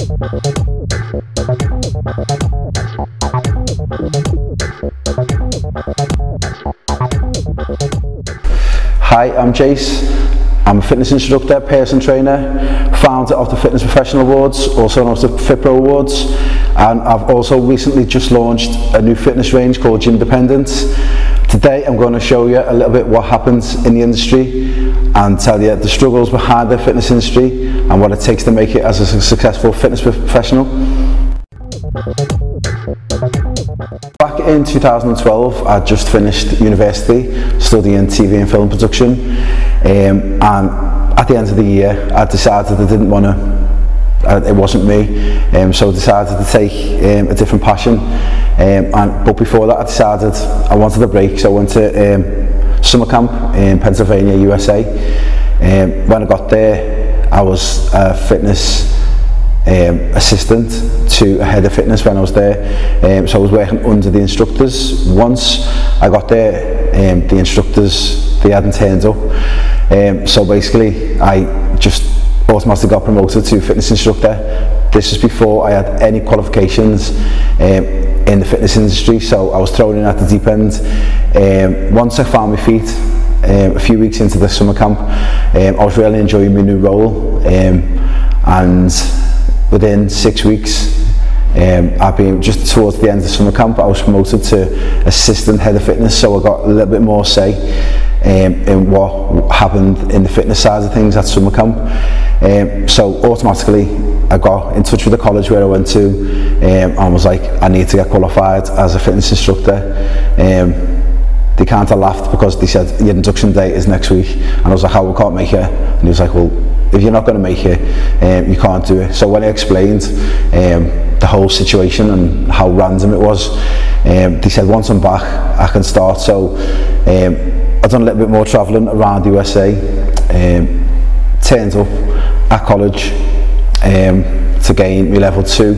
Hi, I'm Jace. I'm a fitness instructor, personal trainer, founder of the Fitness Professional Awards, also known as the FitPro Awards, and I've also recently just launched a new fitness range called Gym Dependence. Today I'm going to show you a little bit what happens in the industry and tell you the struggles behind the fitness industry and what it takes to make it as a successful fitness professional. Back in 2012, I just finished university studying TV and film production, and at the end of the year I decided I didn't want to, it wasn't me, so I decided to take a different passion, but before that I decided I wanted a break, so I went to summer camp in Pennsylvania, USA. When I got there I was a fitness assistant to a head of fitness when I was there, so I was working under the instructors. Once I got there, the instructors, they hadn't turned up, so basically I just automatically got promoted to fitness instructor. This is before I had any qualifications in the fitness industry, so I was thrown in at the deep end. Once I found my feet, a few weeks into the summer camp, I was really enjoying my new role, and within 6 weeks, I've been just towards the end of the summer camp, I was promoted to assistant head of fitness, so I got a little bit more say in what happened in the fitness side of things at summer camp. So automatically I got in touch with the college where I went to, and was like, I need to get qualified as a fitness instructor. They kind of laughed because they said your induction date is next week, and I was like, how, we can't make it? And he was like, well, if you're not going to make it, you can't do it. So when I explained the whole situation and how random it was, they said once I'm back I can start. So I've done a little bit more travelling around the USA, turned up at college to gain my level 2.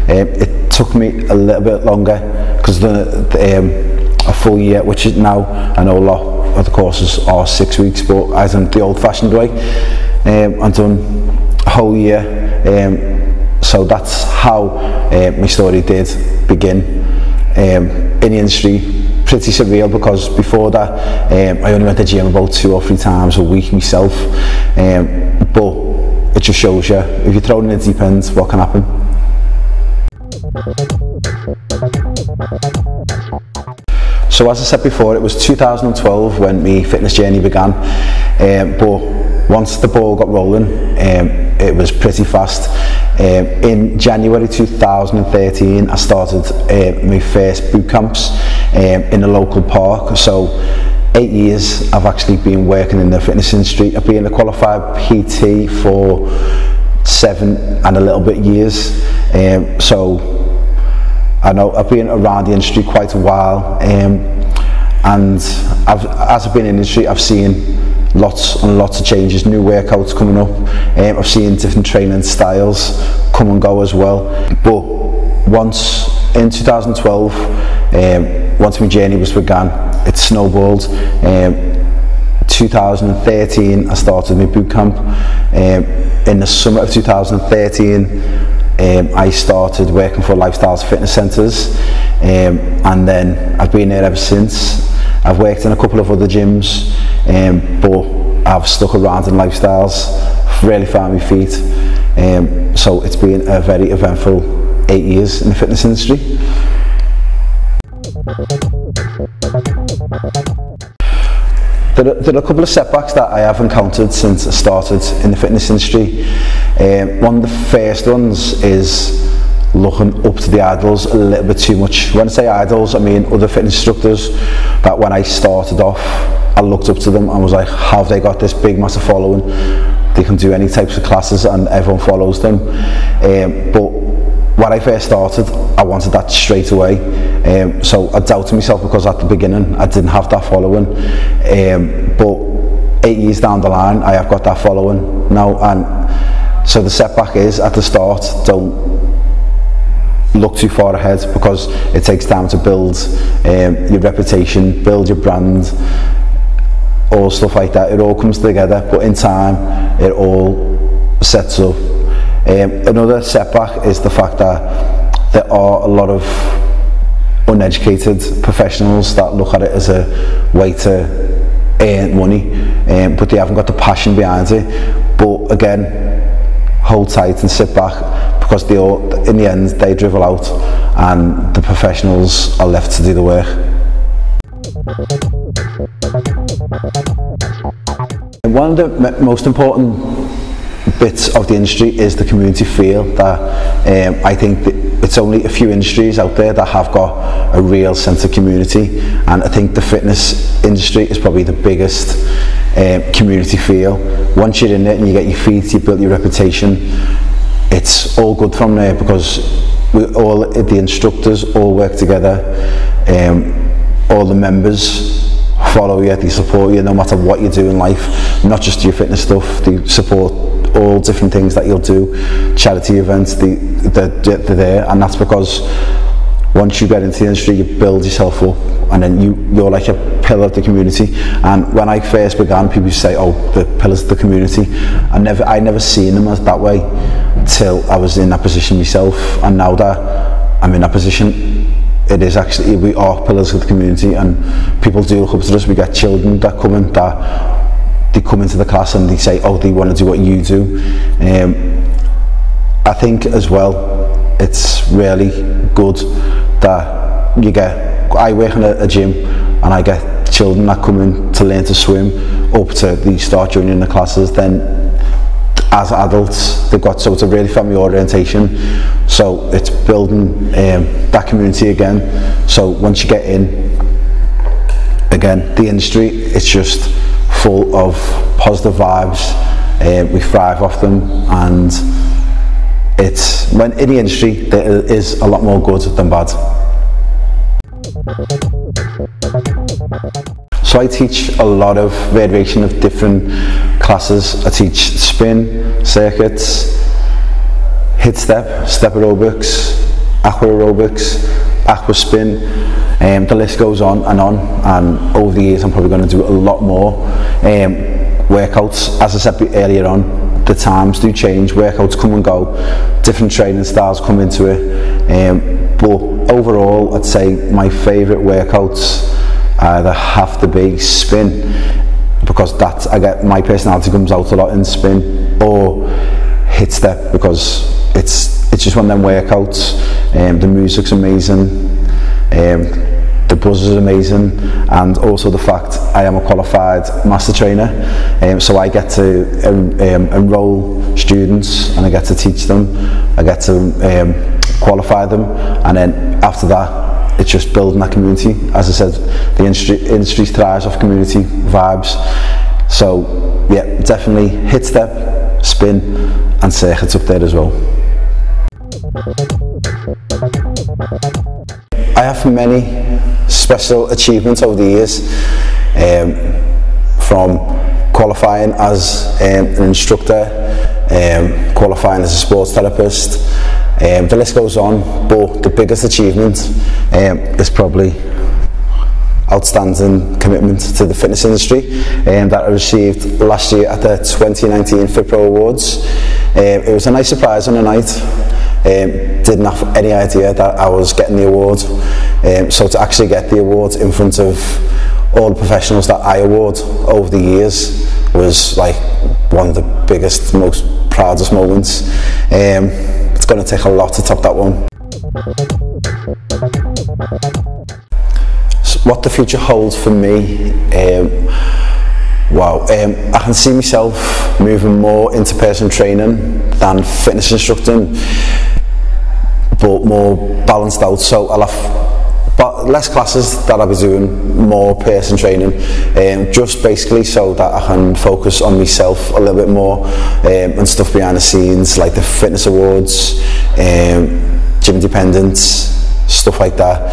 It took me a little bit longer because a full year, which is now, I know a lot of the courses are 6 weeks, but I done the old-fashioned way. I've done a whole year, so that's how my story did begin in the industry. Pretty surreal, because before that I only went to the gym about 2 or 3 times a week myself, but it just shows you, if you're thrown in the deep end, what can happen. So as I said before, it was 2012 when my fitness journey began, but once the ball got rolling, it was pretty fast. In January 2013, I started my first boot camps in a local park. So 8 years I've actually been working in the fitness industry. I've been a qualified PT for 7 and a little bit years. So I know I've been around the industry quite a while, and as I've been in the industry, I've seen lots and lots of changes, new workouts coming up. I've seen different training styles come and go as well. But once in 2012, once my journey was began, it snowballed. 2013, I started my boot camp. In the summer of 2013, I started working for lifestyles fitness centres, and then I've been there ever since. I've worked in a couple of other gyms, but I've stuck around in lifestyles, really found my feet, so it's been a very eventful 8 years in the fitness industry. There are a couple of setbacks that I have encountered since I started in the fitness industry. One of the first ones is looking up to the idols a little bit too much. When I say idols, I mean other fitness instructors that when I started off, I looked up to them and was like, how have they got this big massive following? They can do any types of classes and everyone follows them. But when I first started, I wanted that straight away. So I doubted myself because at the beginning I didn't have that following. But 8 years down the line, I have got that following now. And so the setback is at the start, don't look too far ahead, because it takes time to build your reputation, build your brand, all stuff like that. It all comes together, but in time it all sets up Another setback is the fact that there are a lot of uneducated professionals that look at it as a way to earn money, but they haven't got the passion behind it. But again, hold tight and sit back, because they all, in the end, they dribble out and the professionals are left to do the work. One of the most important bits of the industry is the community feel. That I think that it's only a few industries out there that have got a real sense of community, and I think the fitness industry is probably the biggest community feel. Once you're in it and you get your feet, you build your reputation, it's all good from there, because the instructors all work together, all the members follow you, they support you no matter what you do in life, not just your fitness stuff. They support all different things that you'll do, charity events, they're there, and that's because once you get into the industry, you build yourself up, and then you're like a pillar of the community. And when I first began, people used to say, oh, the pillars of the community. I never seen them as that way till I was in that position myself, and now that I'm in that position, it is actually, we are pillars of the community, and people do look up to us. We get children that come in, that they come into the class and they say, oh, they want to do what you do. I think as well, it's really good that I work in a gym, and I get children that come in to learn to swim up to they start joining the classes. Then as adults, so it's a really family orientation, so it's building that community again. So once you get in, again, the industry, it's just full of positive vibes. We thrive off them, and it's, when in the industry, there is a lot more good than bad. So I teach a lot of variation of different classes. I teach spin, circuits, hit step, step aerobics, aqua aerobics, aqua spin, the list goes on, and over the years I'm probably going to do a lot more workouts. As I said earlier on, the times do change, workouts come and go, different training styles come into it, but overall I'd say my favourite workouts either have to be spin, because that's, I get, my personality comes out a lot in spin, or hit step, because it's just one of them workouts. The music's amazing, the buzz is amazing, and also the fact I am a qualified master trainer, so I get to enroll students and I get to teach them, I get to qualify them, and then after that it's just building that community. As I said, the industry thrives off community vibes. So yeah, definitely hit step, spin and circuits up there as well. I have many special achievements over the years, from qualifying as an instructor, qualifying as a sports therapist, the list goes on, but the biggest achievement is probably outstanding commitment to the fitness industry that I received last year at the 2019 FitPro Awards. It was a nice surprise on the night. Didn't have any idea that I was getting the award, so to actually get the award in front of all the professionals that I award over the years was like one of the biggest, most proudest moments. It's going to take a lot to top that one. So what the future holds for me, wow, I can see myself moving more into personal training than fitness instructing, but more balanced out. So I'll have less classes that I'll be doing, more personal training, just basically so that I can focus on myself a little bit more, and stuff behind the scenes like the fitness awards, gym independence, stuff like that.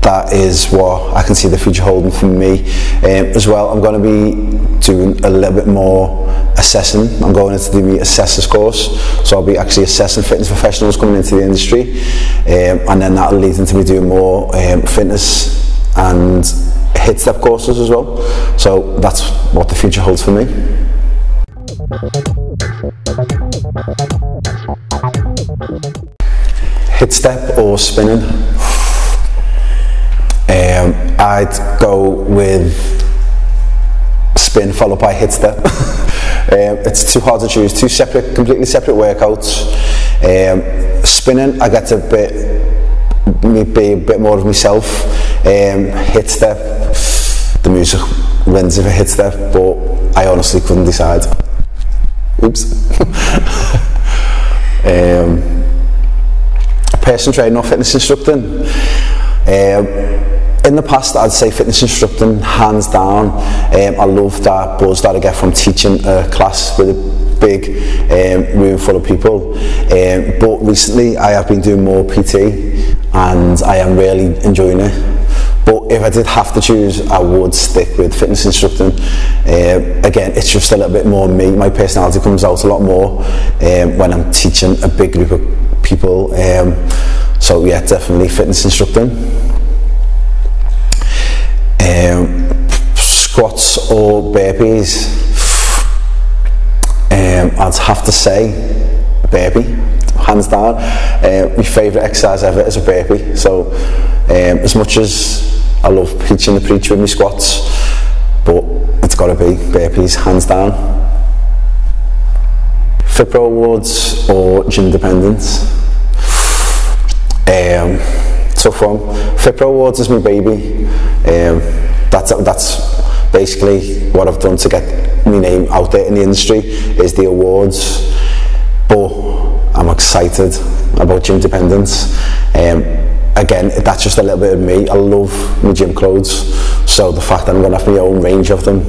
That is what I can see the future holding for me. As well, I'm going to be doing a little bit more assessing. I'm going into the assessors course, so I'll be actually assessing fitness professionals coming into the industry, and then that'll lead into me doing more fitness and hit step courses as well. So that's what the future holds for me. hit step or spinning? I'd go with spin followed by hit step. It's too hard to choose. Two separate, completely separate workouts. Spinning, I get to be a bit more of myself. Hit step, the music wins if I hit step, but I honestly couldn't decide. Oops. Person training or fitness instructing? In the past, I'd say fitness instructing, hands down. I love that buzz that I get from teaching a class with a big room full of people. But recently, I have been doing more PT, and I am really enjoying it. But if I did have to choose, I would stick with fitness instructing. Again, it's just a little bit more me. My personality comes out a lot more when I'm teaching a big group of people. So yeah, definitely fitness instructing. Squats or burpees? I'd have to say burpee, hands down. My favourite exercise ever is a burpee. So as much as I love preaching the preach with my squats, but it's got to be burpees, hands down. FitPro Awards or gym dependence? Tough one. FitPro Awards is my baby. That's basically what I've done to get my name out there in the industry, is the awards. But I'm excited about gym dependence. Again, that's just a little bit of me. I love my gym clothes, so the fact that I'm going to have my own range of them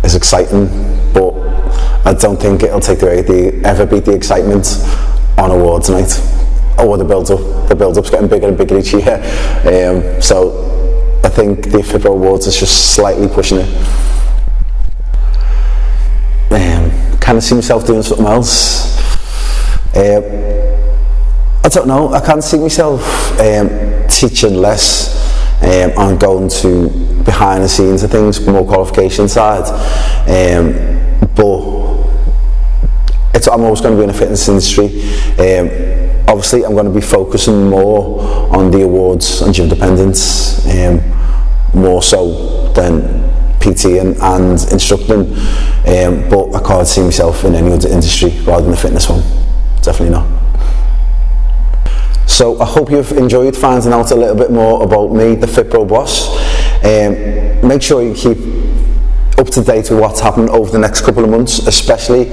is exciting, but I don't think it'll take ever beat the excitement on awards night. Or the build-up's getting bigger and bigger each year. So I think the FitPro Awards is just slightly pushing it. Can I see myself doing something else? I don't know. I can't see myself teaching less and going to behind the scenes of things, more qualification side. But I'm always going to be in the fitness industry. Obviously, I'm going to be focusing more on the awards and gym dependence, more so than PT and instructing. But I can't see myself in any other industry rather than the fitness one. Definitely not. So I hope you've enjoyed finding out a little bit more about me, the FitPro boss. Make sure you keep up to date with what's happening over the next couple of months, especially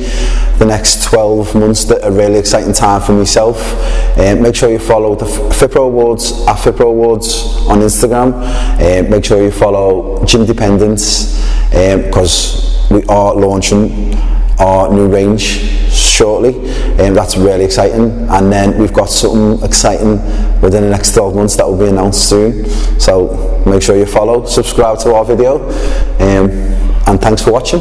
the next 12 months, that are a really exciting time for myself. Make sure you follow the FitPro Awards at FitPro Awards on Instagram. Make sure you follow Gym Dependence, because we are launching our new range shortly, and that's really exciting. And then we've got something exciting within the next 12 months that will be announced soon. So make sure you follow, subscribe to our video, and thanks for watching.